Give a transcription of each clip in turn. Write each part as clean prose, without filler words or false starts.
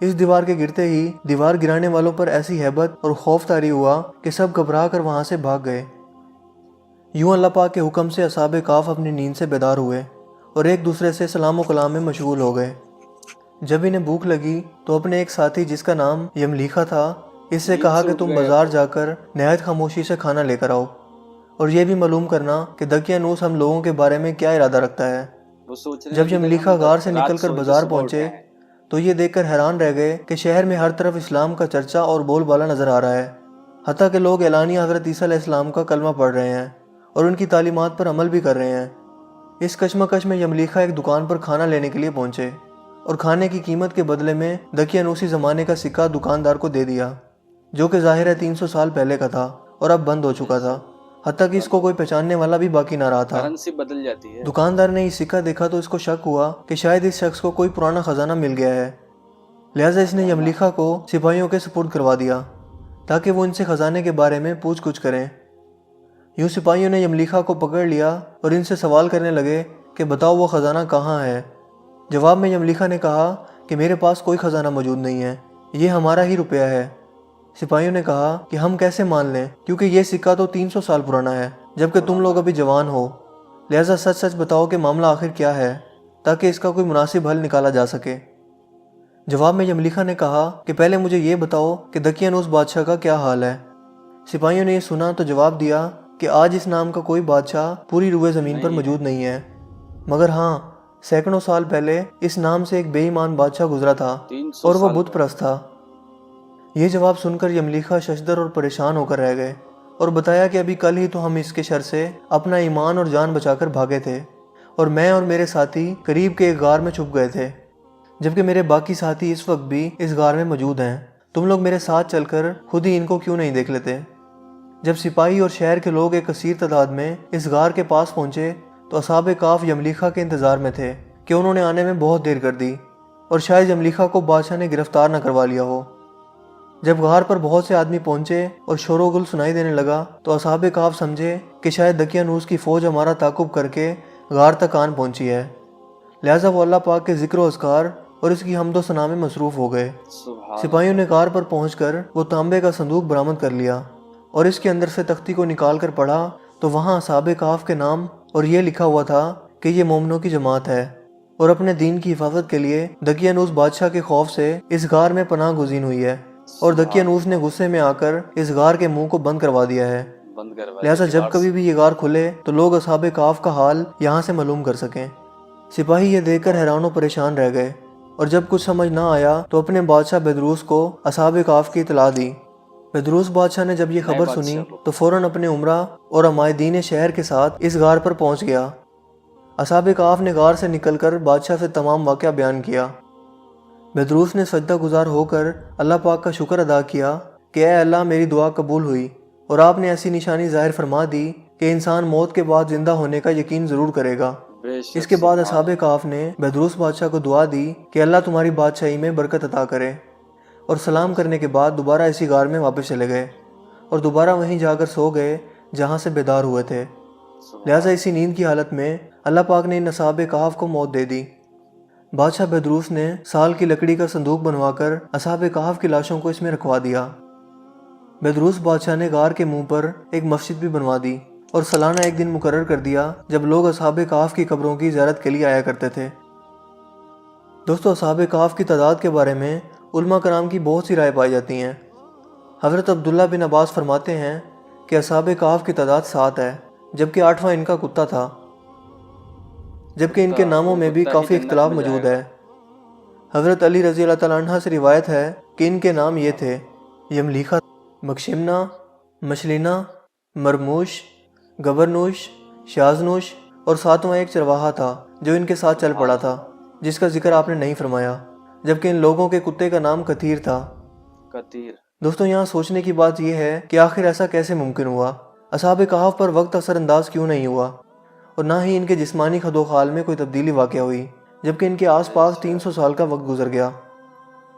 اس دیوار کے گرتے ہی دیوار گرانے والوں پر ایسی ہیبت اور خوف طاری ہوا کہ سب گھبرا کر وہاں سے بھاگ گئے۔ یوں اللہ پاک کے حکم سے اصحاب کہف اپنی نیند سے بیدار ہوئے اور ایک دوسرے سے سلام و کلام میں مشغول ہو گئے۔ جب انہیں بھوک لگی تو اپنے ایک ساتھی جس کا نام یملیخا تھا اس سے کہا کہ تم بازار جا کر نہایت خاموشی سے کھانا لے کر آؤ اور یہ بھی معلوم کرنا کہ دقیانوس ہم لوگوں کے بارے میں کیا ارادہ رکھتا ہے۔ جب یملیخا غار سے نکل کر بازار پہنچے تو یہ دیکھ کر حیران رہ گئے کہ شہر میں ہر طرف اسلام کا چرچا اور بول بالا نظر آ رہا ہے، حتیٰ کہ لوگ اعلانیہ حضرت عیسیٰ علیہ السلام کا کلمہ پڑھ رہے ہیں اور ان کی تعلیمات پر عمل بھی کر رہے ہیں۔ اس کشمکش میں یملیخا ایک دکان پر کھانا لینے کے لیے پہنچے اور کھانے کی قیمت کے بدلے میں دقیانوسی زمانے کا سکہ دکاندار کو دے دیا، جو کہ ظاہر ہے 300 سال پہلے کا تھا اور اب بند ہو چکا تھا، حتیٰ کہ اس کو کوئی پہچاننے والا بھی باقی نہ رہا تھا۔ کرنسی بدل جاتی ہے۔ دکاندار نے یہ سکہ دیکھا تو اس کو شک ہوا کہ شاید اس شخص کو کوئی پرانا خزانہ مل گیا ہے، لہٰذا اس نے یملیخا کو سپاہیوں کے سپرد کروا دیا تاکہ وہ ان سے خزانے کے بارے میں پوچھ گچھ کریں۔ یوں سپاہیوں نے یملیخا کو پکڑ لیا اور ان سے سوال کرنے لگے کہ بتاؤ وہ خزانہ کہاں ہے۔ جواب میں یملیخا نے کہا کہ میرے پاس کوئی خزانہ موجود نہیں ہے، یہ ہمارا ہی روپیہ ہے۔ سپاہیوں نے کہا کہ ہم کیسے مان لیں، کیونکہ یہ سکہ تو 300 سال پرانا ہے جبکہ تم لوگ ابھی جوان ہو، لہٰذا سچ سچ بتاؤ کہ معاملہ آخر کیا ہے تاکہ اس کا کوئی مناسب حل نکالا جا سکے۔ جواب میں یملیخا نے کہا کہ پہلے مجھے یہ بتاؤ کہ دقیانوس بادشاہ کا کیا حال ہے۔ سپاہیوں نے یہ سنا تو جواب دیا کہ آج اس نام کا کوئی بادشاہ پوری روئے زمین پر موجود نہیں ہے، مگر ہاں سینکڑوں سال پہلے اس نام سے ایک بے ایمان بادشاہ گزرا تھا اور وہ بت پرست تھا۔ یہ جواب سن کر یملیخا ششدر اور پریشان ہو کر رہ گئے اور بتایا کہ ابھی کل ہی تو ہم اس کے شر سے اپنا ایمان اور جان بچا کر بھاگے تھے اور میں اور میرے ساتھی قریب کے ایک غار میں چھپ گئے تھے، جبکہ میرے باقی ساتھی اس وقت بھی اس غار میں موجود ہیں۔ تم لوگ میرے ساتھ چل کر خود ہی ان کو کیوں نہیں دیکھ لیتے؟ جب سپاہی اور شہر کے لوگ ایک کثیر تعداد میں اس غار کے پاس پہنچے تو اصحاب کہف یملیخا کے انتظار میں تھے کہ انہوں نے آنے میں بہت دیر کر دی اور شاید یملیخا کو بادشاہ نے گرفتار نہ کروا لیا ہو۔ جب غار پر بہت سے آدمی پہنچے اور شور و گل سنائی دینے لگا تو اصحاب کہف سمجھے کہ شاید دقیانوس کی فوج ہمارا تعاقب کر کے غار تک آن پہنچی ہے، لہٰذا وہ اللہ پاک کے ذکر و اذکار اور اس کی حمد و ثنا میں مصروف ہو گئے۔ سپاہیوں نے غار پر پہنچ کر وہ تانبے کا صندوق برآمد کر لیا اور اس کے اندر سے تختی کو نکال کر پڑھا تو وہاں اصحاب کہف کے نام اور یہ لکھا ہوا تھا کہ یہ مومنوں کی جماعت ہے اور اپنے دین کی حفاظت کے لیے دقیانوس بادشاہ کے خوف سے اس غار میں پناہ گزین ہوئی ہے اور دقیانوس نے غصے میں آ کر اس غار کے منہ کو بند کروا دیا ہے، لہٰذا جب کبھی بھی یہ غار کھلے تو لوگ اصحاب کہف کا حال یہاں سے معلوم کر سکیں۔ سپاہی یہ دیکھ کر حیران و پریشان رہ گئے اور جب کچھ سمجھ نہ آیا تو اپنے بادشاہ بیدروس کو اصحاب کہف کی اطلاع دی۔ بیدروس بادشاہ نے جب یہ خبر سنی تو فوراً اپنے عمرہ اور عمائدین شہر کے ساتھ اس غار پر پہنچ گیا۔ اصحاب کہف نے غار سے نکل کر بادشاہ سے تمام واقعہ بیان کیا۔ بیدروس نے سجدہ گزار ہو کر اللہ پاک کا شکر ادا کیا کہ اے اللہ میری دعا قبول ہوئی اور آپ نے ایسی نشانی ظاہر فرما دی کہ انسان موت کے بعد زندہ ہونے کا یقین ضرور کرے گا۔ اس کے بعد اصحاب کہف نے بیدروس بادشاہ کو دعا دی کہ اللہ تمہاری بادشاہی میں برکت عطا کرے، اور سلام کرنے کے بعد دوبارہ اسی غار میں واپس چلے گئے اور دوبارہ وہیں جا کر سو گئے جہاں سے بیدار ہوئے تھے۔ لہٰذا اسی نیند کی حالت میں اللہ پاک نے ان اصحاب کہف کو موت دے دی۔ بادشاہ بیدروس نے سال کی لکڑی کا صندوق بنوا کر اصحاب کہف کی لاشوں کو اس میں رکھوا دیا۔ بیدروس بادشاہ نے غار کے منہ پر ایک مسجد بھی بنوا دی اور سالانہ ایک دن مقرر کر دیا جب لوگ اصحاب کہف کی قبروں کی زیارت کے لیے آیا کرتے تھے۔ دوستو، اصحاب کہف کی تعداد کے بارے میں علماء کرام کی بہت سی رائے پائی جاتی ہیں۔ حضرت عبداللہ بن عباس فرماتے ہیں کہ اصحاب کہف کی تعداد 7 ہے، جبکہ 8واں ان کا کتا تھا، جبکہ ان کے ناموں میں بھی کافی اختلاف موجود ہے۔ حضرت علی رضی اللہ تعالیٰ عنہ سے روایت ہے کہ ان کے نام یہ تھے: یملیخا، مکشمنا، مشلینا، مرموش، گبرنوش، شازنوش، اور 7واں ایک چرواہا تھا جو ان کے ساتھ چل پڑا تھا، جس کا ذکر آپ نے نہیں فرمایا، جبکہ ان لوگوں کے کتے کا نام کثیر تھا۔ دوستوں، یہاں سوچنے کی بات یہ ہے کہ آخر ایسا کیسے ممکن ہوا؟ اصحاب کہف پر وقت اثر انداز کیوں نہیں ہوا اور نہ ہی ان کے جسمانی خد و خال میں کوئی تبدیلی واقع ہوئی، جبکہ ان کے آس پاس 300 سال کا وقت گزر گیا؟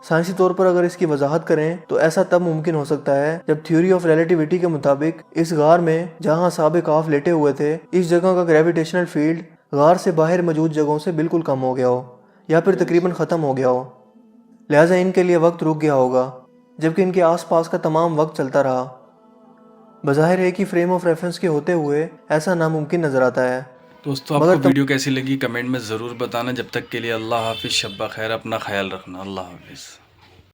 سائنسی طور پر اگر اس کی وضاحت کریں تو ایسا تب ممکن ہو سکتا ہے جب تھیوری آف ریلیٹیوٹی کے مطابق اس غار میں جہاں اصحاب کہف لیٹے ہوئے تھے، اس جگہ کا گریویٹیشنل فیلڈ غار سے باہر موجود جگہوں سے بالکل کم ہو گیا ہو یا پھر تقریباً ختم ہو گیا ہو۔ لہٰذا ان کے لیے وقت رک گیا ہوگا، جبکہ ان کے آس پاس کا تمام وقت چلتا رہا۔ بظاہر ایک ہی فریم آف ریفرنس کے ہوتے ہوئے ایسا ناممکن نظر آتا ہے۔ دوستو آپ کو ویڈیو کیسی لگی کمنٹ میں ضرور بتانا۔ جب تک کے لیے اللہ حافظ، شب بخیر، اپنا خیال رکھنا، اللہ حافظ۔